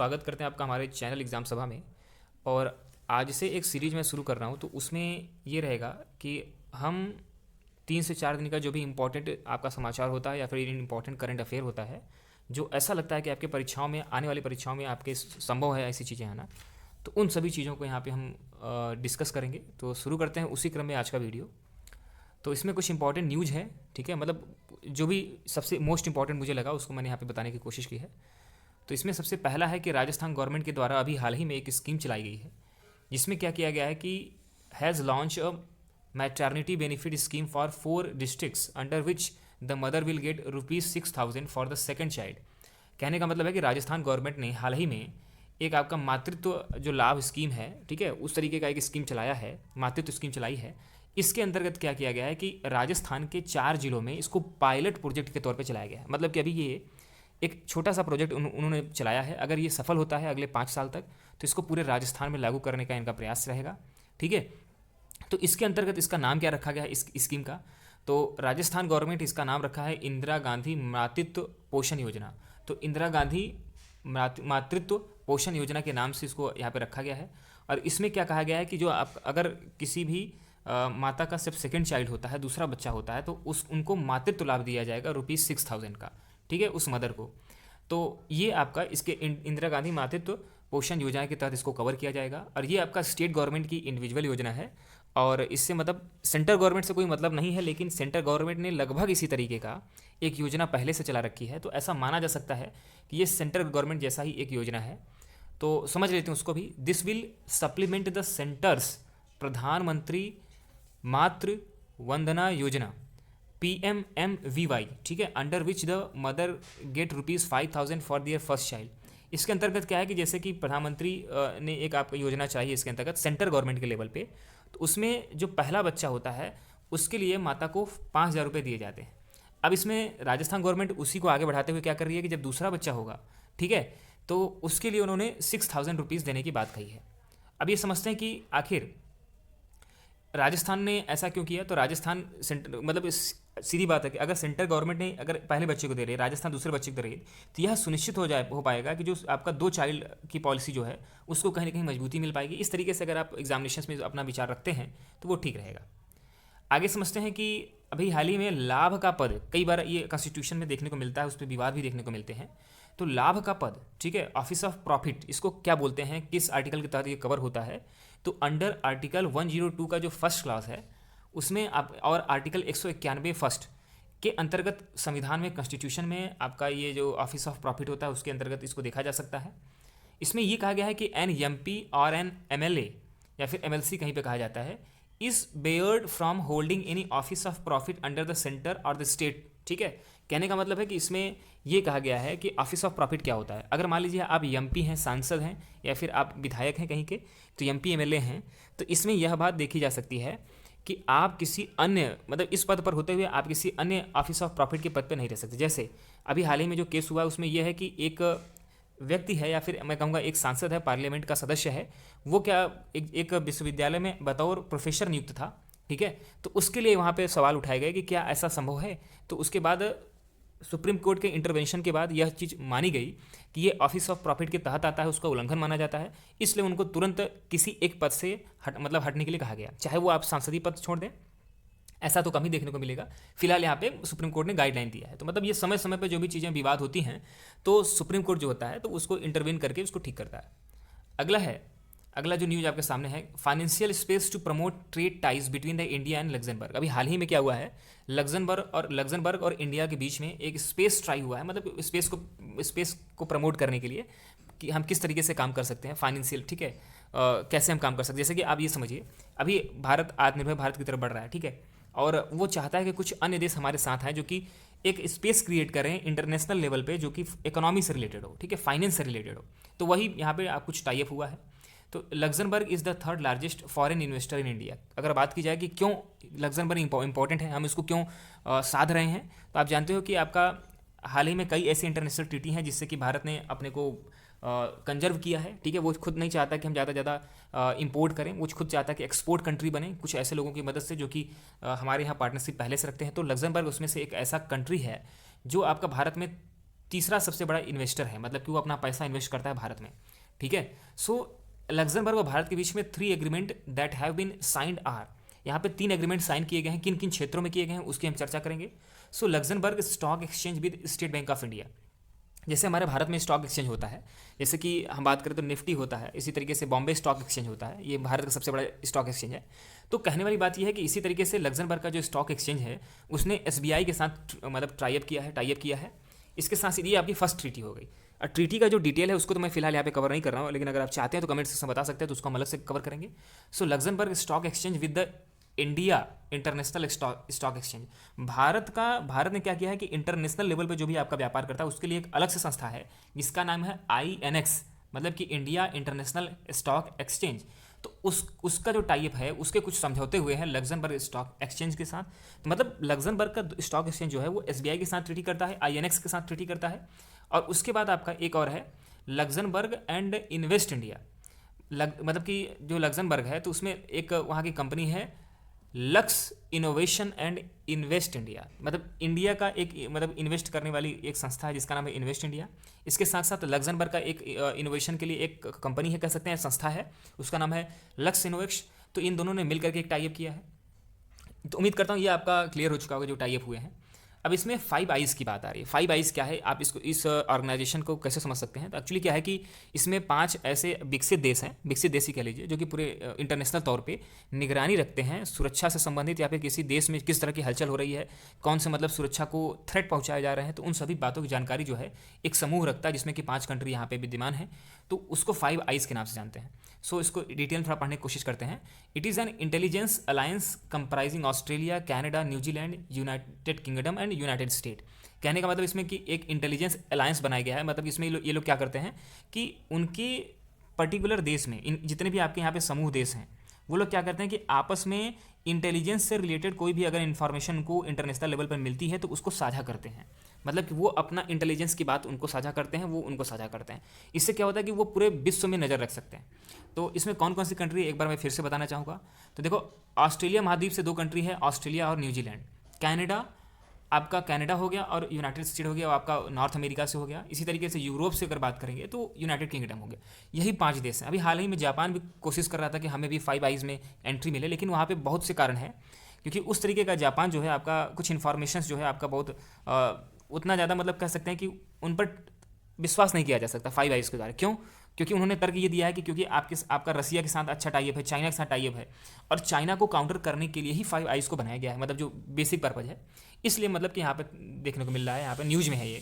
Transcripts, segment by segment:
स्वागत करते हैं आपका हमारे चैनल एग्ज़ाम सभा में। और आज से एक सीरीज़ मैं शुरू कर रहा हूँ, तो उसमें ये रहेगा कि हम 3 से 4 दिन का जो भी इम्पोर्टेंट आपका समाचार होता है या फिर इम्पोर्टेंट करंट अफेयर होता है, जो ऐसा लगता है कि आपके परीक्षाओं में, आने वाली परीक्षाओं में आपके संभव है ऐसी चीज़ें आना, तो उन सभी चीज़ों को यहाँ पे हम डिस्कस करेंगे। तो शुरू करते हैं उसी क्रम में आज का वीडियो। तो इसमें कुछ इंपॉर्टेंट न्यूज़ है, ठीक है, मतलब जो भी सबसे मोस्ट इंपॉर्टेंट मुझे लगा उसको मैंने यहाँ पे बताने की कोशिश की है। तो इसमें सबसे पहला है कि राजस्थान गवर्नमेंट के द्वारा अभी हाल ही में एक स्कीम चलाई गई है, जिसमें क्या किया गया है कि has launch a maternity benefit scheme for 4 districts under which the mother will get ₹6,000 for the second child. कहने का मतलब है कि राजस्थान गवर्नमेंट ने हाल ही में एक आपका मातृत्व जो लाभ स्कीम है, ठीक है, उस तरीके का एक स्कीम चलाया है, मातृत्व स्कीम चलाई है। इसके अंतर्गत क्या किया गया है कि राजस्थान के 4 जिलों में इसको पायलट प्रोजेक्ट के तौर पे चलाया गया है। मतलब कि अभी ये एक छोटा सा प्रोजेक्ट उन्होंने चलाया है। अगर ये सफल होता है अगले 5 साल तक, तो इसको पूरे राजस्थान में लागू करने का इनका प्रयास रहेगा, ठीक है। तो इसके अंतर्गत इसका नाम क्या रखा गया है इस स्कीम का? तो राजस्थान गवर्नमेंट इसका नाम रखा है इंदिरा गांधी मातृत्व पोषण योजना। तो इंदिरा गांधी मातृत्व पोषण योजना के नाम से इसको यहाँ पे रखा गया है। और इसमें क्या कहा गया है कि जो आप अगर किसी भी माता का सिर्फ सेकेंड चाइल्ड होता है, दूसरा बच्चा होता है, तो उनको मातृत्व लाभ दिया जाएगा ₹6,000 का, ठीक है, उस मदर को। तो ये आपका इसके इंदिरा गांधी मातृत्व पोषण योजना के तहत इसको कवर किया जाएगा। और ये आपका स्टेट गवर्नमेंट की इंडिविजुअल योजना है, और इससे मतलब सेंट्रल गवर्नमेंट से कोई मतलब नहीं है, लेकिन सेंट्रल गवर्नमेंट ने लगभग इसी तरीके का एक योजना पहले से चला रखी है, तो ऐसा माना जा सकता है कि ये सेंट्रल गवर्नमेंट जैसा ही एक योजना है। तो समझ लेते हैं उसको भी। This will supplement the centre's Pradhan Mantri Matru Vandana Yojana PMMVY, ठीक है, under which the mother get ₹5,000 for their first child. इसके अंतर्गत क्या है कि जैसे कि प्रधानमंत्री ने एक आपको योजना चाहिए इसके अंतर्गत सेंट्रल गवर्नमेंट के लेवल पे, तो उसमें जो पहला बच्चा होता है उसके लिए माता को ₹5,000 दिए जाते हैं। अब इसमें राजस्थान गवर्नमेंट उसी को आगे बढ़ाते हुए क्या कर रही है कि जब दूसरा बच्चा होगा, ठीक है, तो उसके लिए उन्होंने ₹6,000 देने की बात कही है। अब ये समझते हैं कि आखिर राजस्थान ने ऐसा क्यों किया। तो राजस्थान सेंटर मतलब सीधी बात है कि अगर सेंट्रल गवर्नमेंट ने अगर पहले बच्चे को दे रही है, राजस्थान दूसरे बच्चे को दे रही है, तो यह सुनिश्चित हो पाएगा कि जो आपका 2 चाइल्ड की पॉलिसी जो है उसको कहीं ना कहीं मजबूती मिल पाएगी। इस तरीके से अगर आप एग्जामिनेशन में अपना विचार रखते हैं तो वो ठीक रहेगा। आगे समझते हैं कि अभी हाल ही में लाभ का पद, कई बार ये कॉन्स्टिट्यूशन में देखने को मिलता है, उस पर विवाद भी देखने को मिलते हैं। तो लाभ का पद, ठीक है, ऑफिस ऑफ प्रॉफिट, इसको क्या बोलते हैं, किस आर्टिकल के तहत ये कवर होता है? तो अंडर आर्टिकल 102 का जो फर्स्ट क्लास है उसमें आप, और आर्टिकल 191 फर्स्ट के अंतर्गत संविधान में, कॉन्स्टिट्यूशन में आपका ये जो ऑफिस ऑफ प्रॉफिट होता है उसके अंतर्गत इसको देखा जा सकता है। इसमें ये कहा गया है कि एन MP और एन MLA या फिर MLC कहीं पे कहा जाता है, is Baird from holding any office of profit under the centre और द स्टेट, ठीक है। कहने का मतलब है कि इसमें ये कहा गया है कि ऑफिस ऑफ प्रॉफिट क्या होता है। अगर मान लीजिए आप MP हैं, सांसद हैं, या फिर आप विधायक हैं कहीं के, तो MP MLA हैं, तो इसमें यह बात देखी जा सकती है कि आप किसी अन्य, मतलब इस पद पर होते हुए आप किसी अन्य ऑफिस ऑफ प्रॉफिट के पद पर नहीं रह सकते। जैसे अभी हाल ही में जो केस हुआ उसमें यह है कि एक व्यक्ति है, या फिर मैं कहूँगा एक सांसद है, पार्लियामेंट का सदस्य है, वो क्या एक विश्वविद्यालय में बतौर प्रोफेसर नियुक्त था, ठीक है। तो उसके लिए वहाँ पे सवाल उठाए गए कि क्या ऐसा संभव है। तो उसके बाद सुप्रीम कोर्ट के इंटरवेंशन के बाद यह चीज़ मानी गई कि ये ऑफिस ऑफ प्रॉफिट के तहत आता है, उसका उल्लंघन माना जाता है, इसलिए उनको तुरंत किसी एक पद से हटने के लिए कहा गया, चाहे वो आप सांसदीय पद छोड़ दें। ऐसा तो कम ही देखने को मिलेगा। फिलहाल यहाँ पे सुप्रीम कोर्ट ने गाइडलाइन दिया है। तो मतलब ये समय समय पर जो भी चीज़ें विवाद होती हैं तो सुप्रीम कोर्ट जो होता है तो उसको इंटरवेन करके उसको ठीक करता है। अगला जो न्यूज़ आपके सामने है, financial space to promote trade ties between the India and Luxembourg. अभी हाल ही में क्या हुआ है, लग्जमबर्ग और इंडिया के बीच में एक स्पेस ट्राई हुआ है, मतलब स्पेस को प्रमोट करने के लिए कि हम किस तरीके से काम कर सकते हैं फाइनेंशियल, ठीक है, कैसे हम काम कर सकते हैं। जैसे कि आप ये समझिए, अभी भारत आत्मनिर्भर भारत की तरफ बढ़ रहा है, ठीक है, और वो चाहता है कि कुछ अन्य देश हमारे साथ हैं जो कि एक स्पेस क्रिएट करें इंटरनेशनल लेवल पे, जो कि इकोनॉमी से रिलेटेड हो, ठीक है, फाइनेंस से रिलेटेड हो। तो वही यहाँ पे आप कुछ टाई अप हुआ है। तो Luxembourg is the 3rd largest foreign investor in India. अगर बात की जाए कि क्यों लग्जमबर्ग इंपॉर्टेंट है, हम इसको क्यों साध रहे हैं, तो आप जानते हो कि आपका हाल ही में कई ऐसे इंटरनेशनल ट्रीटी हैं जिससे कि भारत ने अपने को कंजर्व किया है, ठीक है। वो खुद नहीं चाहता कि हम ज़्यादा ज़्यादा इंपोर्ट करें, वो खुद चाहता है कि एक्सपोर्ट कंट्री बने, कुछ ऐसे लोगों की मदद से जो कि हमारे यहाँ पार्टनरशिप पहले से रखते हैं। तो लग्जमबर्ग उसमें से एक ऐसा कंट्री है जो आपका भारत में तीसरा सबसे बड़ा इन्वेस्टर है, मतलब कि वो अपना पैसा इन्वेस्ट करता है भारत में, ठीक है। सो लग्जमबर्ग और भारत के बीच में 3 agreement that have been signed are, यहाँ पे 3 एग्रीमेंट साइन किए गए हैं, किन किन क्षेत्रों में किए गए हैं उसकी हम चर्चा करेंगे। So Luxembourg stock exchange with State Bank of India, जैसे हमारे भारत में स्टॉक एक्सचेंज होता है, जैसे कि हम बात करें तो निफ्टी होता है, इसी तरीके से बॉम्बे स्टॉक एक्सचेंज होता है, ये भारत का सबसे बड़ा स्टॉक एक्सचेंज है। तो कहने वाली बात यह है कि इसी तरीके से लग्जमबर्ग का जो स्टॉक एक्सचेंज है उसने एसबीआई के साथ मतलब टाई अप किया है। इसके साथ ये आपकी फर्स्ट ट्रीटी हो गई। और ट्रीटी का जो डिटेल है उसको तो मैं फिलहाल यहाँ पे कवर नहीं कर रहा हूँ, लेकिन अगर आप चाहते हैं तो कमेंट सेक्शन में बता सकते हैं, तो उसको हम अलग से कवर करेंगे। So Luxembourg stock exchange with the India International Stock Exchange, Bharat ने क्या किया है कि इंटरनेशनल लेवल पे जो भी आपका व्यापार करता है उसके लिए एक अलग से संस्था है जिसका नाम है INX, मतलब कि इंडिया इंटरनेशनल स्टॉक एक्सचेंज। तो उसका जो टाइप है उसके कुछ समझौते हुए हैं लग्जमबर्ग स्टॉक एक्सचेंज के साथ। तो मतलब लग्जमबर्ग का स्टॉक एक्सचेंज जो है वो SBI के साथ ट्रीटी करता है, INX के साथ ट्रीटी करता है। और उसके बाद आपका एक और है लग्जमबर्ग एंड इन्वेस्ट इंडिया, मतलब कि जो लग्जमबर्ग है तो उसमें एक वहाँ की कंपनी है lux innovation and invest India, मतलब इंडिया का एक मतलब इन्वेस्ट करने वाली एक संस्था है जिसका नाम है इन्वेस्ट इंडिया। इसके साथ साथ लग्जमबर्ग का एक इनोवेशन के लिए एक कंपनी है, कह सकते हैं संस्था है, उसका नाम है लक्स इनोवेक्स। तो इन दोनों ने मिलकर के एक टाई अप किया है। तो उम्मीद करता हूँ ये आपका क्लियर हो चुका होगा जो टाई अप हुए हैं। अब इसमें 5 आइज़ की बात आ रही है। 5 आइज़ क्या है, आप इसको इस ऑर्गेनाइजेशन को कैसे समझ सकते हैं? तो एक्चुअली क्या है कि इसमें 5 ऐसे विकसित देश हैं, विकसित देश ही कह लीजिए, जो कि पूरे इंटरनेशनल तौर पे निगरानी रखते हैं सुरक्षा से संबंधित, या फिर किसी देश में किस तरह की हलचल हो रही है, कौन से मतलब सुरक्षा को थ्रेट पहुँचाए जा रहे हैं, तो उन सभी बातों की जानकारी जो है एक समूह रखता है जिसमें कि 5 कंट्री यहाँ पे विद्यमान है। तो उसको 5 आइज़ के नाम से जानते हैं। सो इसको डिटेल में थोड़ा पढ़ने की कोशिश करते हैं। It is an intelligence alliance comprising Australia, Canada, New Zealand, United kingdom and United state. कहने का मतलब इसमें कि एक इंटेलिजेंस अलायंस बनाया गया है, मतलब इसमें ये लोग क्या करते हैं कि उनके पर्टिकुलर देश में जितने भी आपके यहाँ पे समूह देश हैं वो लोग क्या करते हैं कि आपस में इंटेलिजेंस से रिलेटेड कोई भी अगर इन्फॉर्मेशन को इंटरनेशनल लेवल पर मिलती है तो उसको साझा करते हैं। मतलब कि वो अपना इंटेलिजेंस की बात उनको साझा करते हैं, वो उनको साझा करते हैं। इससे क्या होता है कि वो पूरे विश्व में नज़र रख सकते हैं। तो इसमें कौन कौन सी कंट्री, एक बार मैं फिर से बताना चाहूँगा। तो देखो, ऑस्ट्रेलिया महाद्वीप से 2 कंट्री है, ऑस्ट्रेलिया और न्यूजीलैंड। कनाडा, आपका कनाडा हो गया, और यूनाइटेड स्टेट हो गया, और आपका नॉर्थ अमेरिका से हो गया। इसी तरीके से यूरोप से अगर बात करेंगे तो यूनाइटेड किंगडम हो गया। यही 5 देश हैं। अभी हाल ही में जापान भी कोशिश कर रहा था कि हमें भी 5 आइज़ में एंट्री मिले, लेकिन वहाँ पे बहुत से कारण हैं, क्योंकि उस तरीके का जापान जो है आपका कुछ इन्फॉर्मेशन जो है आपका बहुत उतना ज़्यादा मतलब कह सकते हैं कि उन पर विश्वास नहीं किया जा सकता 5 आइज़ के द्वारा। क्यों? क्योंकि उन्होंने तर्क ये दिया है कि क्योंकि आपका रसिया के साथ अच्छा टाइप है, चाइना के साथ टाइप है, और चाइना को काउंटर करने के लिए ही 5 आइज़ को बनाया गया है, मतलब जो बेसिक पर्पज है। इसलिए मतलब कि यहाँ पे देखने को मिल रहा है, यहाँ पे न्यूज़ में है ये।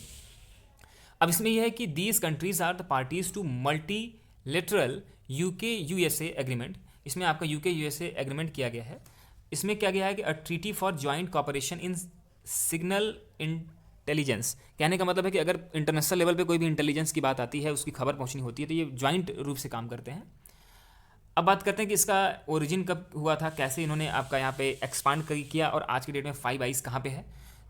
अब इसमें यह है कि these countries are the parties to multilateral UK-USA agreement. इसमें आपका UK-USA एग्रीमेंट किया गया है। इसमें क्या गया है कि a treaty for joint cooperation in signal intelligence. कहने का मतलब है कि अगर इंटरनेशनल लेवल पे कोई भी इंटेलिजेंस की बात आती है, उसकी खबर पहुंचनी होती है, तो ये ज्वाइंट रूप से काम करते हैं। अब बात करते हैं कि इसका ओरिजिन कब हुआ था, कैसे इन्होंने आपका यहाँ पे एक्सपांड किया, और आज की डेट में 5 आइज़ कहाँ पे है।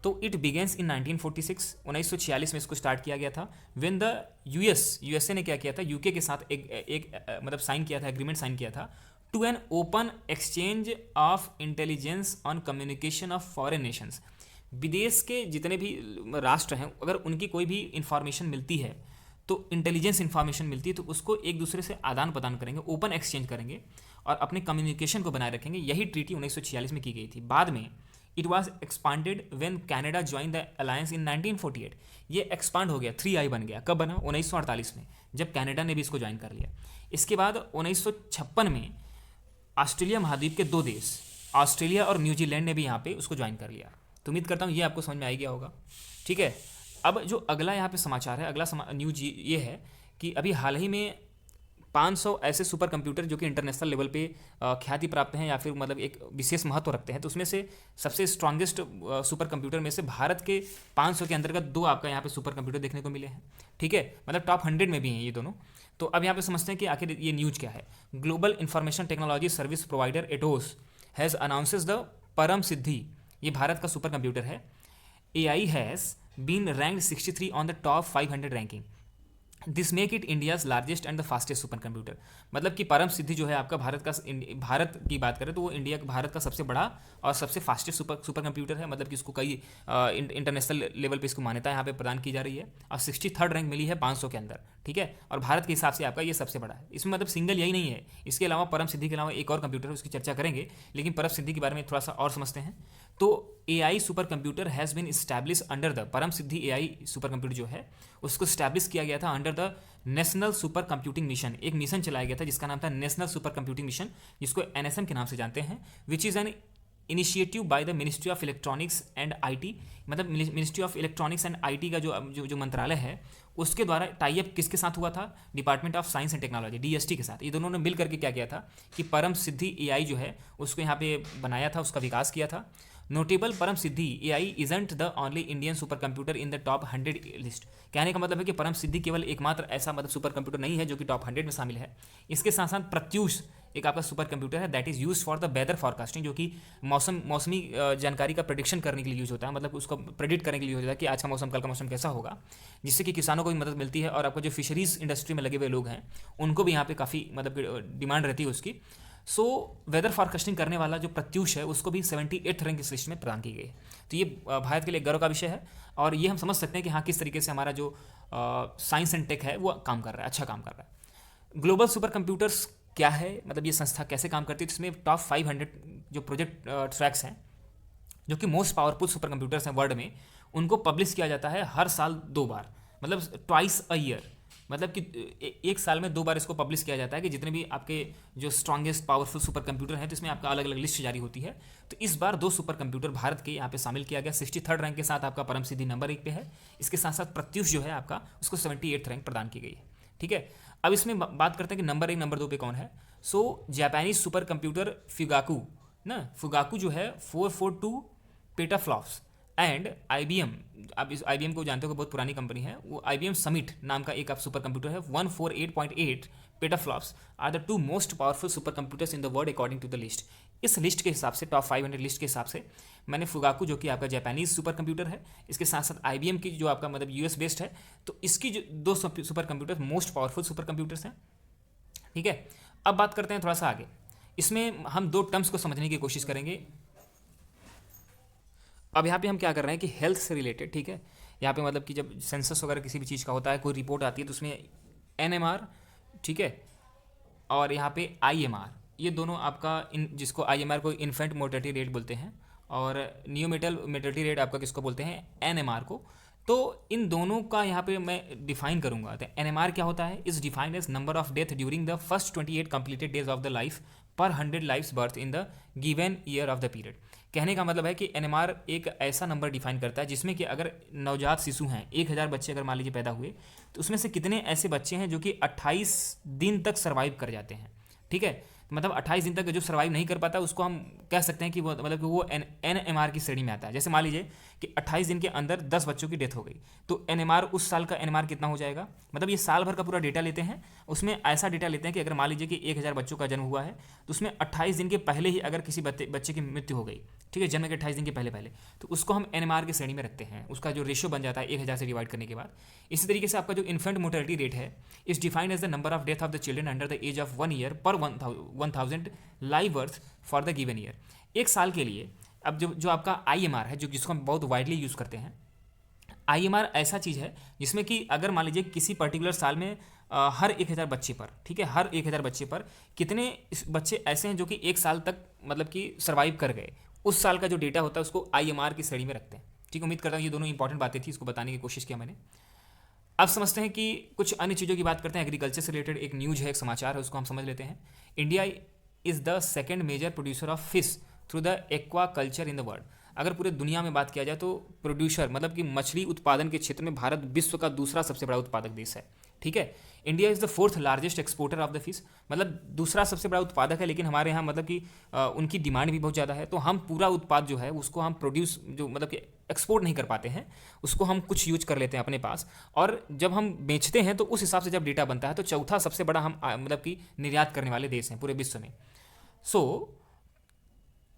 तो इट बिगेंस इन 1946, 1946 में इसको स्टार्ट किया गया था। व्हेन द USA ने क्या किया था, UK के साथ एक मतलब साइन किया था, एग्रीमेंट साइन किया था, to an open exchange of intelligence on communication of foreign nations. विदेश के जितने भी राष्ट्र हैं, अगर उनकी कोई भी इंफॉर्मेशन मिलती है, तो इंटेलिजेंस इंफॉर्मेशन मिलती है, तो उसको एक दूसरे से आदान प्रदान करेंगे, ओपन एक्सचेंज करेंगे और अपने कम्युनिकेशन को बनाए रखेंगे। यही ट्रीटी 1946 में की गई थी। बाद में it was expanded when Canada join the alliance इन 1948। ये एक्सपांड हो गया, 3 आई बन गया। कब बना? 1948 में, जब कनाडा ने भी इसको ज्वाइन कर लिया। इसके बाद 1956 में ऑस्ट्रेलिया महाद्वीप के 2 देश, ऑस्ट्रेलिया और न्यूजीलैंड ने भी यहाँ पे उसको ज्वाइन कर लिया। तो उम्मीद करता हूँ ये आपको समझ में आ गया होगा। ठीक है, अब जो अगला यहाँ पे समाचार है, अगला न्यूज ये है कि अभी हाल ही में 500 ऐसे सुपर कंप्यूटर जो कि इंटरनेशनल लेवल पे ख्याति प्राप्त हैं, या फिर मतलब एक विशेष महत्व रखते हैं, तो उसमें से सबसे स्ट्रांगेस्ट सुपर कंप्यूटर में से भारत के 500 के अंतर्गत 2 आपका यहाँ पे सुपर कंप्यूटर देखने को मिले हैं। ठीक है, मतलब टॉप 100 में भी हैं ये दोनों। तो अब यहाँ पे समझते हैं कि आखिर ये न्यूज क्या है। Global information technology service provider Atos has announces the Param Siddhi, ये भारत का सुपर कंप्यूटर है। AI has been ranked 63 on the top 500 ranking. This make it India's largest and the fastest super computer. मतलब कि परम सिद्धि जो है आपका भारत की बात करें तो वो भारत का सबसे बड़ा और सबसे फास्टेस्ट सुपर कंप्यूटर है। मतलब कि इसको कई इंटरनेशनल लेवल पे इसको मान्यता यहाँ पे प्रदान की जा रही है और 63rd रैंक मिली है 500 के अंदर, ठीक है। और भारत के हिसाब से आपका ये सबसे बड़ा है। इसमें मतलब सिंगल यही नहीं है, इसके अलावा परम सिद्धि के अलावा एक और कंप्यूटर है, उसकी चर्चा करेंगे, लेकिन परम सिद्धि के बारे में थोड़ा सा और समझते हैं। तो AI supercomputer has been establish under the Param Siddhi AI super computer जो है उसको स्टैब्लिश किया गया था under the national super computing mission. एक मिशन चलाया गया था जिसका नाम था नेशनल सुपर कंप्यूटिंग मिशन, जिसको NSM के नाम से जानते हैं, which is an initiative by the ministry of electronics and IT। मतलब ministry of electronics and IT का जो मंत्रालय है उसके द्वारा टाइप किसके साथ हुआ था? Department of science and technology DST के साथ। ये दोनों ने मिल करके क्या किया था कि परम सिद्धि AI जो है उसको यहाँ पे बनाया था, उसका विकास किया था। नोटेबल परम Siddhi AI isn't the only Indian super computer in the top 100 list. कहने का मतलब है कि परम सिद्धि केवल एकमात्र ऐसा मतलब सुपर कंप्यूटर नहीं है जो कि टॉप 100 में शामिल है। इसके साथ साथ प्रत्यूष एक आपका सुपर कंप्यूटर है that is use for the weather forecasting, जो कि मौसमी जानकारी का प्रेडिक्शन करने के लिए यूज होता है। मतलब उसको प्रेडिक्ट करने के लिए यूज होता है कि आज का मौसम कल का मौसम कैसा होगा, जिससे कि किसानों को भी मदद मिलती है और आपको जो फिशरीज इंडस्ट्री में लगे हुए लोग हैं उनको भी यहाँ पे काफ़ी मतलब डिमांड रहती है उसकी। सो वेदर फॉरकास्टिंग करने वाला जो प्रत्यूष है उसको भी 78th रैंक इस लिस्ट में प्रदान की गई। तो ये भारत के लिए गर्व का विषय है और ये हम समझ सकते हैं कि हाँ किस तरीके से हमारा जो साइंस एंड टेक है वो काम कर रहा है, अच्छा काम कर रहा है। ग्लोबल सुपर कंप्यूटर्स क्या है, मतलब ये संस्था कैसे काम करती है, तो इसमें टॉप 500 जो प्रोजेक्ट ट्रैक्स हैं जो कि मोस्ट पावरफुल सुपर कंप्यूटर्स हैं वर्ल्ड में, उनको पब्लिश किया जाता है हर साल 2 बार, मतलब ट्वाइस अ ईयर। मतलब कि एक साल में 2 बार इसको पब्लिश किया जाता है कि जितने भी आपके जो स्ट्रॉन्गेस्ट पावरफुल सुपर कंप्यूटर हैं तो इसमें आपका अलग अलग लिस्ट जारी होती है। तो इस बार 2 सुपर कंप्यूटर भारत के यहाँ पे शामिल किया गया। 63rd रैंक के साथ आपका परम सिद्धि नंबर 1 पे है। इसके साथ साथ प्रत्युष जो है आपका उसको 78th रैंक प्रदान की गई है, ठीक है। अब इसमें बात करते हैं कि नंबर 1 नंबर 2 पे कौन है। So Japanese super computer Fugaku जो है 442 पेटाफ्लॉप्स एंड IBM, आप इस IBM को जानते हो कि बहुत पुरानी कंपनी है, वो IBM समिट नाम का एक आप सुपर कंप्यूटर है 148.8 petaflops are the 2 most powerful supercomputers in the world according to the list. इस लिस्ट के हिसाब से टॉप 500 लिस्ट के हिसाब से मैंने फुगाकू जो कि आपका जापानीज सुपर कंप्यूटर है, इसके साथ साथ IBM की जो आपका मतलब US बेस्ड है, तो इसकी जो 2 super computer most powerful super computers हैं, ठीक है। अब बात करते हैं थोड़ा सा आगे, इसमें हम 2 टर्म्स को समझने की कोशिश करेंगे। अब यहाँ पे हम क्या कर रहे हैं कि हेल्थ से रिलेटेड, ठीक है। यहाँ पे मतलब कि जब सेंसस वगैरह किसी भी चीज़ का होता है, कोई रिपोर्ट आती है तो उसमें NMR, ठीक है, और यहाँ पे IMR, ये दोनों आपका जिसको IMR को इन्फेंट मोर्टेलिटी रेट बोलते हैं और नियोनेटल मोर्टेलिटी रेट आपका किसको बोलते हैं, NMR को। तो इन दोनों का यहाँ पे मैं डिफाइन करूँगा। तो NMR क्या होता है, is defined as number of death during the first 28 completed days of the life per 100 life birth in the given year of the period. कहने का मतलब है कि NMR एक ऐसा नंबर डिफाइन करता है जिसमें कि अगर नवजात शिशु हैं, 1000 बच्चे अगर मान लीजिए पैदा हुए, तो उसमें से कितने ऐसे बच्चे हैं जो कि 28 दिन तक सर्वाइव कर जाते हैं, ठीक है। मतलब 28 दिन तक जो सर्वाइव नहीं कर पाता उसको हम कह सकते हैं कि वो मतलब कि वो NMR की श्रेणी में आता है। जैसे मान लीजिए कि 28 दिन के अंदर 10 बच्चों की डेथ हो गई, तो NMR उस साल का NMR कितना हो जाएगा। मतलब ये साल भर का पूरा डेटा लेते हैं, उसमें ऐसा डेटा लेते हैं कि अगर मान लीजिए कि 1000 बच्चों का जन्म हुआ है तो उसमें 28 दिन के पहले ही अगर किसी बच्चे की मृत्यु हो गई, ठीक है, जन्म के 28 दिन के पहले, तो उसको हम NMR की श्रेणी में रखते हैं। उसका जो रेशियो बन जाता है 1000 से डिवाइड करने के बाद। इसी तरीके से आपका जो इन्फेंट मोर्टेलिटी रेट है is defined as the number of death of the children under the age of 1 year per 1000 live birth for the given year. एक साल के लिए अब जो आपका IMR है, जो जिसको हम बहुत वाइडली यूज़ करते हैं, IMR ऐसा चीज़ है जिसमें कि अगर मान लीजिए किसी पर्टिकुलर साल में हर 1000 बच्चे पर, ठीक है, हर 1000 बच्चे पर कितने बच्चे ऐसे हैं जो कि 1 साल तक मतलब कि सर्वाइव कर गए, उस साल का जो डेटा होता है उसको IMR की श्रेणी में रखते हैं, ठीक है। उम्मीद करता हूँ ये दोनों इंपॉर्टेंट बातें थी, इसको बताने की कोशिश किया मैंने। अब समझते हैं कि कुछ अन्य चीज़ों की बात करते हैं। एग्रीकल्चर से रिलेटेड एक न्यूज़ है, एक समाचार है, उसको हम समझ लेते हैं। India is the second major producer of fish through the aquaculture in the world. अगर पूरे दुनिया में बात किया जाए तो प्रोड्यूसर मतलब कि मछली उत्पादन के क्षेत्र में भारत विश्व का दूसरा सबसे बड़ा उत्पादक देश है, ठीक है। India is the 4th largest exporter of the fish, मतलब दूसरा सबसे बड़ा उत्पादक है, लेकिन हमारे यहाँ मतलब कि उनकी डिमांड भी बहुत ज़्यादा है, तो हम पूरा उत्पाद जो है उसको हम प्रोड्यूस जो मतलब कि एक्सपोर्ट नहीं कर पाते हैं, उसको हम कुछ यूज कर लेते हैं अपने पास, और जब हम बेचते हैं तो उस हिसाब से जब डेटा बनता है तो चौथा सबसे बड़ा हम मतलब कि निर्यात करने वाले देश हैं पूरे विश्व में। सो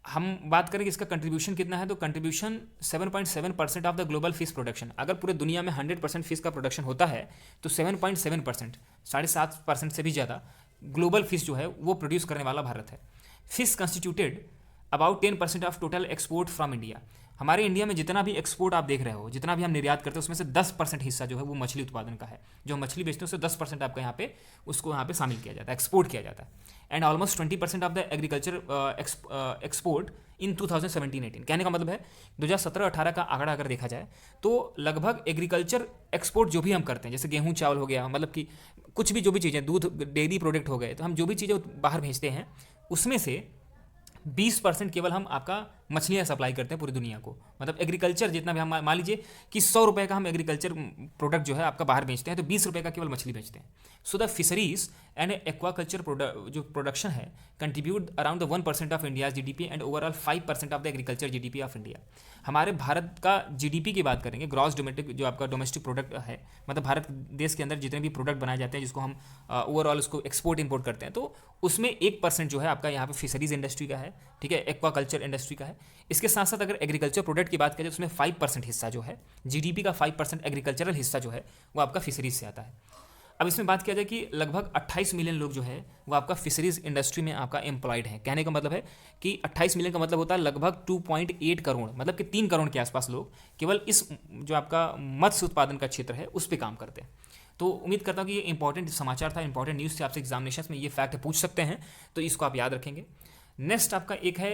हम बात करें कि इसका कंट्रीब्यूशन कितना है, तो contribution 7.7% of the global fish production. अगर पूरे दुनिया में 100% फिश का प्रोडक्शन होता है तो 7.7%, 7.5% से भी ज़्यादा ग्लोबल फिश जो है वो प्रोड्यूस करने वाला भारत है। Fish constituted about 10% of total export from India. हमारे इंडिया में जितना भी एक्सपोर्ट आप देख रहे हो, जितना भी हम निर्यात करते हैं, उसमें से 10% हिस्सा जो है वो मछली उत्पादन का है। जो मछली बेचते हैं उससे 10% आपका यहाँ पे उसको यहाँ पे शामिल किया जाता है, एक्सपोर्ट किया जाता है। And almost 20% of the agriculture export इन 2017-18। कहने का मतलब है 2017-18 का आंकड़ा अगर देखा जाए तो लगभग एग्रीकल्चर एक्सपोर्ट जो भी हम करते हैं, जैसे गेहूँ चावल हो गया, मतलब कि कुछ भी जो भी चीज़ें, दूध डेयरी प्रोडक्ट हो गए, तो हम जो भी चीज़ें बाहर भेजते हैं उसमें से 20% केवल हम आपका मछलियाँ सप्लाई करते हैं पूरी दुनिया को। मतलब एग्रीकल्चर जितना भी हम, मान लीजिए कि 100 रुपये का हम एग्रीकल्चर प्रोडक्ट जो है आपका बाहर बेचते हैं, तो 20 रुपये का केवल मछली बेचते हैं। So the fisheries and aquaculture जो प्रोडक्शन है contribute around the 1% of India's GDP and overall 5% of the agriculture GDP of India. हमारे भारत का जीडीपी की बात करेंगे, ग्रॉस डोमेस्टिक जो आपका डोमेस्टिक प्रोडक्ट है, मतलब भारत देश के अंदर जितने भी प्रोडक्ट बनाए जाते हैं जिसको हम ओवरऑल उसको एक्सपोर्ट इंपोर्ट करते हैं, तो उसमें 1% जो है आपका यहाँ पे फिशरीज इंडस्ट्री का है, ठीक है, एक्वाकल्चर इंडस्ट्री का है। इसके साथ साथ अगर एग्रीकल्चर प्रोडक्ट की बात करें तो उसमें 5% हिस्सा जो है जीडीपी का, 5% एग्रीकल्चरल हिस्सा जो है वो आपका फिशरीज से आता है। अब इसमें बात किया जाए कि लगभग 28 मिलियन लोग जो है वो आपका फिशरीज इंडस्ट्री में आपका एम्प्लॉयड है। कहने का मतलब है कि 28 मिलियन का मतलब होता है लगभग 2.8 करोड़, मतलब कि 3 करोड़ के आसपास लोग केवल इस जो आपका मत्स्य उत्पादन का क्षेत्र है उस पर काम करते हैं। तो उम्मीद करता हूँ कि ये इंपॉर्टेंट समाचार था, इंपॉर्टेंट न्यूज़ से आपसे एग्जामिनेशन में ये फैक्ट पूछ सकते हैं, तो इसको आप याद रखेंगे। नेक्स्ट आपका एक है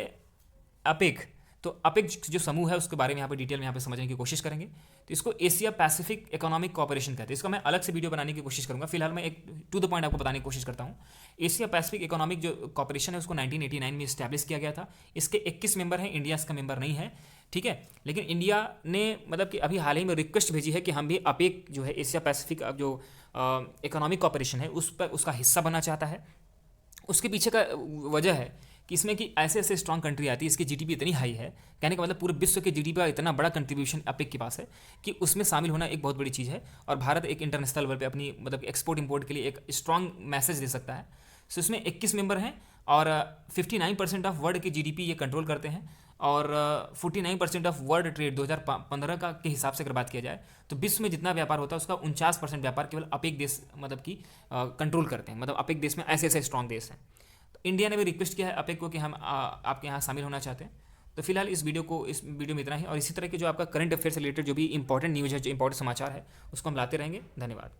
अपेक। तो अपेक जो समूह है उसके बारे में यहाँ पे डिटेल में यहाँ पे समझने की कोशिश करेंगे। तो इसको एशिया पैसिफिक इकोनॉमिक कोऑपरेशन कहते हैं। इसका मैं अलग से वीडियो बनाने की कोशिश करूँगा, फिलहाल मैं एक टू द पॉइंट आपको बताने की कोशिश करता हूँ। एशिया पैसिफिक इकोनॉमिक जो कोऑपरेशन है उसको 1989 में इस्टेब्लिश किया गया था। इसके 21 मेंबर हैं, इंडिया इसका मेंबर नहीं है, ठीक है। लेकिन इंडिया ने मतलब कि अभी हाल ही में रिक्वेस्ट भेजी है कि हम भी अपेक जो है एशिया पैसिफिक जो इकोनॉमिक कोऑपरेशन है उस पर उसका हिस्सा बनना चाहता है। उसके पीछे का वजह है कि इसमें कि ऐसे ऐसे स्ट्रॉन्ग कंट्री आती है, इसकी जीडीपी इतनी हाई है, कहने का मतलब पूरे विश्व के जीडीपी का इतना बड़ा कंट्रीब्यूशन अपेक के पास है कि उसमें शामिल होना एक बहुत बड़ी चीज़ है। और भारत एक इंटरनेशनल लेवल पे अपनी मतलब एक्सपोर्ट इंपोर्ट के लिए एक स्ट्रॉन्ग मैसेज दे सकता है। सो इसमें 21 मेंबर हैं और 59% ऑफ वर्ल्ड की जीडीपी ये कंट्रोल करते हैं और 49% ऑफ वर्ल्ड ट्रेड 2015 का के हिसाब से अगर बात किया जाए तो विश्व में जितना व्यापार होता है उसका 49% व्यापार केवल अपेक देश मतलब कि कंट्रोल करते हैं। मतलब अपेक देश में ऐसे ऐसे स्ट्रॉन्ग देश हैं। तो इंडिया ने भी रिक्वेस्ट किया है अपेक को कि हम आपके यहाँ शामिल होना चाहते हैं। तो फिलहाल इस वीडियो में इतना ही, और इसी तरह के जो आपका करंट अफेयर से रिलेटेड जो भी इंपॉर्टेंट न्यूज़ है, जो इंपॉर्टेंट समाचार है, उसको हम लाते रहेंगे। धन्यवाद।